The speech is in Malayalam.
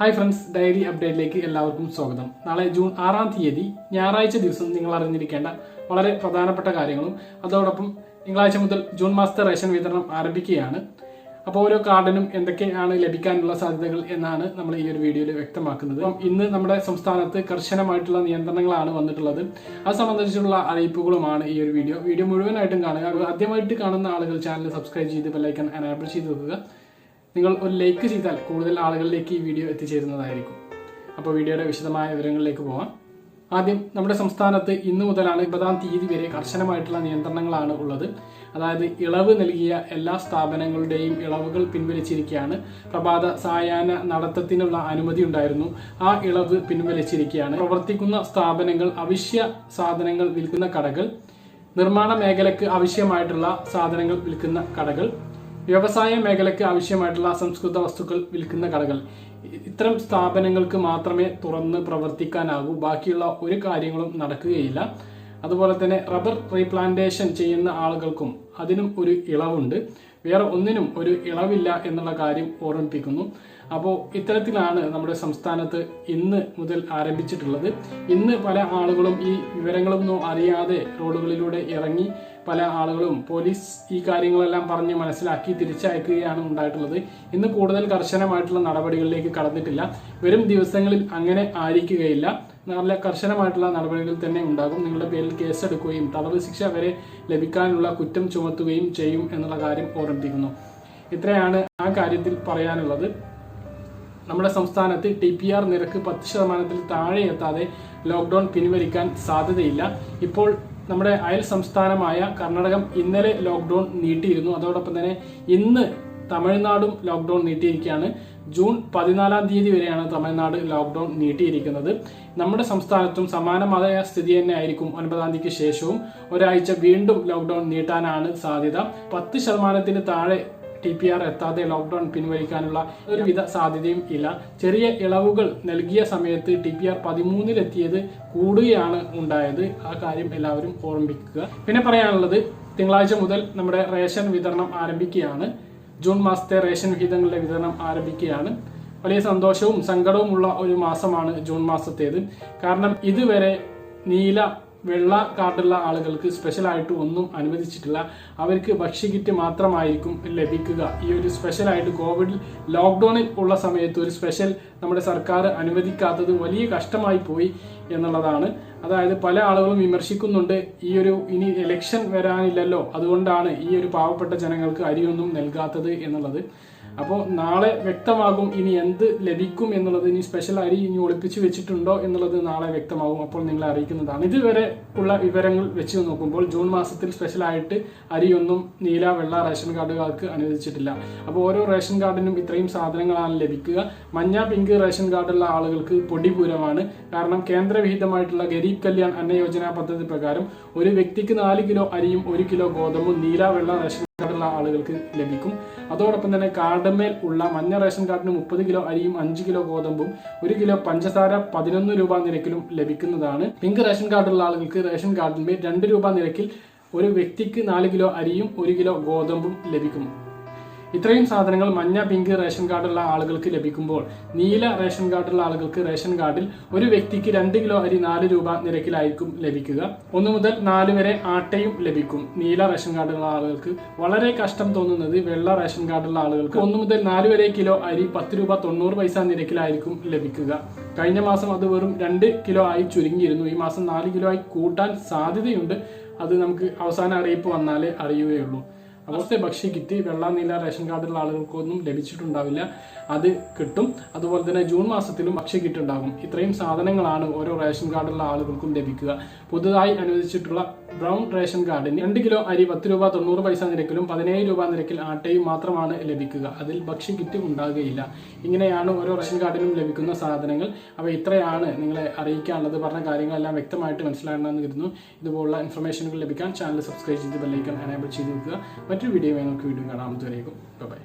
ഹായ് ഫ്രണ്ട്സ്, ഡയറി അപ്ഡേറ്റിലേക്ക് എല്ലാവർക്കും സ്വാഗതം. നാളെ ജൂൺ 6-ാം തീയതി ഞായറാഴ്ച ദിവസം നിങ്ങൾ അറിഞ്ഞിരിക്കേണ്ട വളരെ പ്രധാനപ്പെട്ട കാര്യങ്ങളും അതോടൊപ്പം തിങ്കളാഴ്ച മുതൽ ജൂൺ മാസത്തെ റേഷൻ വിതരണം ആരംഭിക്കുകയാണ്. അപ്പോൾ ഓരോ കാർഡിനും എന്തൊക്കെയാണ് ലഭിക്കാനുള്ള സാധ്യതകൾ എന്നാണ് നമ്മൾ ഈ ഒരു വീഡിയോയിൽ വ്യക്തമാക്കുന്നത്. ഇന്ന് നമ്മുടെ സംസ്ഥാനത്ത് കർശനമായിട്ടുള്ള നിയന്ത്രണങ്ങളാണ് വന്നിട്ടുള്ളത്. അത് സംബന്ധിച്ചുള്ള അറിയിപ്പുകളുമാണ് ഈ ഒരു വീഡിയോ മുഴുവനായിട്ടും കാണുക. ആദ്യമായിട്ട് കാണുന്ന ആളുകൾ ചാനൽ സബ്സ്ക്രൈബ് ചെയ്ത് ബെല്ലൈക്കൺ എനേബിൾ ചെയ്ത് വെക്കുക. നിങ്ങൾ ഒരു ലൈക്ക് ചെയ്താൽ കൂടുതൽ ആളുകളിലേക്ക് ഈ വീഡിയോ എത്തിച്ചേരുന്നതായിരിക്കും. അപ്പോൾ വീഡിയോയുടെ വിശദമായ വിവരങ്ങളിലേക്ക് പോകാം. ആദ്യം നമ്മുടെ സംസ്ഥാനത്ത് ഇന്നു മുതലാണ് 20-ാം തീയതി വരെ കർശനമായിട്ടുള്ള നിയന്ത്രണങ്ങളാണ് ഉള്ളത്. അതായത് ഇളവ് നൽകിയ എല്ലാ സ്ഥാപനങ്ങളുടെയും ഇളവുകൾ പിൻവലിച്ചിരിക്കുകയാണ്. പ്രഭാത സായാഹ്ന നടത്തത്തിനുള്ള അനുമതി ഉണ്ടായിരുന്നു, ആ ഇളവ് പിൻവലിച്ചിരിക്കുകയാണ്. പ്രവർത്തിക്കുന്ന സ്ഥാപനങ്ങൾ, അവശ്യ സാധനങ്ങൾ വിൽക്കുന്ന കടകൾ, നിർമ്മാണ മേഖലയ്ക്ക് ആവശ്യമായിട്ടുള്ള സാധനങ്ങൾ വിൽക്കുന്ന കടകൾ, വ്യവസായ മേഖലയ്ക്ക് ആവശ്യമായിട്ടുള്ള അസംസ്കൃത വസ്തുക്കൾ വിൽക്കുന്ന കടകൾ, ഇത്തരം സ്ഥാപനങ്ങൾക്ക് മാത്രമേ തുറന്ന് പ്രവർത്തിക്കാനാകൂ. ബാക്കിയുള്ള ഒരു കാര്യങ്ങളും നടക്കുകയില്ല. അതുപോലെ തന്നെ റബ്ബർ റീപ്ലാന്റേഷൻ ചെയ്യുന്ന ആളുകൾക്കും അതിനും ഒരു ഇളവുണ്ട്. വേറെ ഒന്നിനും ഒരു ഇളവില്ല എന്നുള്ള കാര്യം ഓർമ്മിപ്പിക്കുന്നു. അപ്പോൾ ഇത്തരത്തിലാണ് നമ്മുടെ സംസ്ഥാനത്ത് ഇന്ന് മുതൽ ആരംഭിച്ചിട്ടുള്ളത്. ഇന്ന് പല ആളുകളും ഈ വിവരങ്ങളൊന്നും അറിയാതെ റോഡുകളിലൂടെ ഇറങ്ങി പല ആളുകളും പോലീസ് ഈ കാര്യങ്ങളെല്ലാം പറഞ്ഞ് മനസ്സിലാക്കി തിരിച്ചയക്കുകയാണ് ഉണ്ടായിട്ടുള്ളത്. ഇന്ന് കൂടുതൽ കർശനമായിട്ടുള്ള നടപടികളിലേക്ക് കടന്നിട്ടില്ല. വരും ദിവസങ്ങളിൽ അങ്ങനെ ആയിരിക്കുകയില്ല. നല്ല കർശനമായിട്ടുള്ള നടപടികൾ തന്നെ ഉണ്ടാകും. നിങ്ങളുടെ പേരിൽ കേസെടുക്കുകയും തടവ് ശിക്ഷ വരെ ലഭിക്കാനുള്ള കുറ്റം ചുമത്തുകയും ചെയ്യും എന്നുള്ള കാര്യം ഓർമ്മിപ്പിക്കുന്നു. ഇത്രയാണ് ആ കാര്യത്തിൽ പറയാനുള്ളത്. നമ്മുടെ സംസ്ഥാനത്ത് TPR നിരക്ക് 10% താഴെ എത്താതെ ലോക്ക്ഡൌൺ പിൻവലിക്കാൻ സാധ്യതയില്ല. ഇപ്പോൾ നമ്മുടെ അയൽ സംസ്ഥാനമായ കർണാടകം ഇന്നലെ ലോക്ക്ഡൌൺ നീട്ടിയിരുന്നു. അതോടൊപ്പം തന്നെ ഇന്ന് തമിഴ്നാടും ലോക്ക്ഡൌൺ നീട്ടിയിരിക്കുകയാണ്. ജൂൺ 14-ാം തീയതി വരെയാണ് തമിഴ്നാട് ലോക്ക്ഡൌൺ നീട്ടിയിരിക്കുന്നത്. നമ്മുടെ സംസ്ഥാനത്തും സമാനമായ സ്ഥിതി തന്നെ ആയിരിക്കും. 9-ാം തീയതിക്ക് ശേഷവും ഒരാഴ്ച വീണ്ടും ലോക്ക്ഡൌൺ നീട്ടാനാണ് സാധ്യത. 10% താഴെ TPR എത്താതെ ലോക്ക്ഡൌൺ പിൻവലിക്കാനുള്ള ഒരുവിധ സാധ്യതയും ഇല്ല. ചെറിയ ഇളവുകൾ നൽകിയ സമയത്ത് TPR 13-ലെത്തിയത് കൂടുകയാണ് ഉണ്ടായത്. ആ കാര്യം എല്ലാവരും ഓർമ്മിക്കുക. പിന്നെ പറയാനുള്ളത്, തിങ്കളാഴ്ച മുതൽ നമ്മുടെ റേഷൻ വിതരണം ആരംഭിക്കുകയാണ്. ജൂൺ മാസത്തെ റേഷൻ വിഹിതങ്ങളുടെ വിതരണം ആരംഭിക്കുകയാണ്. വലിയ സന്തോഷവും സങ്കടവും ഉള്ള ഒരു മാസമാണ് ജൂൺ മാസത്തേത്. കാരണം ഇതുവരെ നീല വെള്ള കാർഡുള്ള ആളുകൾക്ക് സ്പെഷ്യലായിട്ട് ഒന്നും അനുവദിച്ചിട്ടില്ല. അവർക്ക് ഭക്ഷ്യക്കിറ്റ് മാത്രമായിരിക്കും ലഭിക്കുക. ഈ ഒരു സ്പെഷ്യലായിട്ട് കോവിഡ് ലോക്ക്ഡൌണിൽ ഉള്ള സമയത്ത് ഒരു സ്പെഷ്യൽ നമ്മുടെ സർക്കാർ അനുവദിക്കാത്തത് വലിയ കഷ്ടമായി പോയി എന്നുള്ളതാണ്. അതായത് പല ആളുകളും വിമർശിക്കുന്നുണ്ട്, ഈ ഒരു ഇനി ഇലക്ഷൻ വരാനില്ലല്ലോ, അതുകൊണ്ടാണ് ഈ ഒരു പാവപ്പെട്ട ജനങ്ങൾക്ക് അരിയൊന്നും നൽകാത്തത് എന്നുള്ളത്. അപ്പോൾ നാളെ വ്യക്തമാകും ഇനി എന്ത് ലഭിക്കും എന്നുള്ളത്. ഇനി സ്പെഷ്യൽ അരി ഇനി ഒളിപ്പിച്ചു വെച്ചിട്ടുണ്ടോ എന്നുള്ളത് നാളെ വ്യക്തമാകും. അപ്പോൾ നിങ്ങളെ അറിയിക്കുന്നതാണ്. ഇതുവരെ ഉള്ള വിവരങ്ങൾ വെച്ച് നോക്കുമ്പോൾ ജൂൺ മാസത്തിൽ സ്പെഷ്യലായിട്ട് അരിയൊന്നും നീല വെള്ള റേഷൻ കാർഡുകാർക്ക് അനുവദിച്ചിട്ടില്ല. അപ്പോൾ ഓരോ റേഷൻ കാർഡിനും ഇത്രയും സാധനങ്ങളാണ് ലഭിക്കുക. മഞ്ഞ പിങ്ക് റേഷൻ കാർഡുള്ള ആളുകൾക്ക് പൊടിപൂരമാണ്. കാരണം കേന്ദ്രവിഹിതമായിട്ടുള്ള ഗരീബ് കല്യാൺ അന്ന യോജന പദ്ധതി പ്രകാരം ഒരു വ്യക്തിക്ക് 4 കിലോ അരിയും 1 കിലോ ഗോതമ്പും നീല വെള്ള റേഷൻ കാർഡുള്ള ആളുകൾക്ക് ലഭിക്കും. അതോടൊപ്പം തന്നെ കാർഡുമേൽ ഉള്ള മഞ്ഞ റേഷൻ കാർഡിന് 30 കിലോ അരിയും 5 കിലോ ഗോതമ്പും 1 കിലോ പഞ്ചസാര 11 രൂപ നിരക്കിലും ലഭിക്കുന്നതാണ്. പിങ്ക് റേഷൻ കാർഡുള്ള ആളുകൾക്ക് റേഷൻ കാർഡിന്മേൽ 2 രൂപ നിരക്കിൽ ഒരു വ്യക്തിക്ക് 4 കിലോ അരിയും 1 കിലോ ഗോതമ്പും ലഭിക്കും. ഇത്രയും സാധനങ്ങൾ മഞ്ഞ പിങ്ക് റേഷൻ കാർഡുള്ള ആളുകൾക്ക് ലഭിക്കുമ്പോൾ നീല റേഷൻ കാർഡുള്ള ആളുകൾക്ക് റേഷൻ കാർഡിൽ ഒരു വ്യക്തിക്ക് 2 കിലോ അരി 4 രൂപ നിരക്കിലായിരിക്കും ലഭിക്കുക. 1 മുതൽ 4 വരെ ആട്ടയും ലഭിക്കും. നീല റേഷൻ കാർഡുള്ള ആളുകൾക്ക് വളരെ കഷ്ടം തോന്നുന്നത് വെള്ള റേഷൻ കാർഡുള്ള ആളുകൾക്ക് 1 മുതൽ 4 വരെ കിലോ അരി 10 രൂപ 90 പൈസ നിരക്കിലായിരിക്കും ലഭിക്കുക. കഴിഞ്ഞ മാസം അത് വെറും 2 കിലോ ആയി ചുരുങ്ങിയിരുന്നു. ഈ മാസം 4 കിലോ ആയി കൂട്ടാൻ സാധ്യതയുണ്ട്. അത് നമുക്ക് അവസാന അറിയിപ്പ് വന്നാലേ അറിയുകയുള്ളൂ. അവസ്ഥ ഭക്ഷ്യക്കിറ്റ് വെള്ള നീല റേഷൻ കാർഡുള്ള ആളുകൾക്കൊന്നും ലഭിച്ചിട്ടുണ്ടാവില്ല, അത് കിട്ടും. അതുപോലെ തന്നെ ജൂൺ മാസത്തിലും ഭക്ഷ്യക്കിറ്റ് ഉണ്ടാകും. ഇത്രയും സാധനങ്ങളാണ് ഓരോ റേഷൻ കാർഡുള്ള ആളുകൾക്കും ലഭിക്കുക. പുതുതായി അനുവദിച്ചിട്ടുള്ള ബ്രൗൺ റേഷൻ കാർഡിന് 2 കിലോ അരി 10 രൂപ 90 പൈസ നിരക്കിലും 17 രൂപ നിരക്കിൽ ആട്ടയും മാത്രമാണ് ലഭിക്കുക. അതിൽ ഭക്ഷ്യക്കിറ്റ് ഉണ്ടാകുകയില്ല. ഇങ്ങനെയാണ് ഓരോ റേഷൻ കാർഡിനും ലഭിക്കുന്ന സാധനങ്ങൾ. അപ്പോൾ ഇത്രയാണ് നിങ്ങളെ അറിയിക്കാനുള്ളത്. പറഞ്ഞ കാര്യങ്ങളെല്ലാം വ്യക്തമായിട്ട് മനസ്സിലാകണമെന്ന് കരുതുന്നു. ഇതുപോലുള്ള ഇൻഫർമേഷനുകൾ ലഭിക്കാൻ ചാനൽ സബ്സ്ക്രൈബ് ചെയ്ത് ബെല്ലൈക്കൺ എനേബിൾ ചെയ്ത് വെക്കുക. മറ്റൊരു വീഡിയോയുമായി നമുക്ക് വീണ്ടും കാണാം. അതുവരേക്കും ബൈ.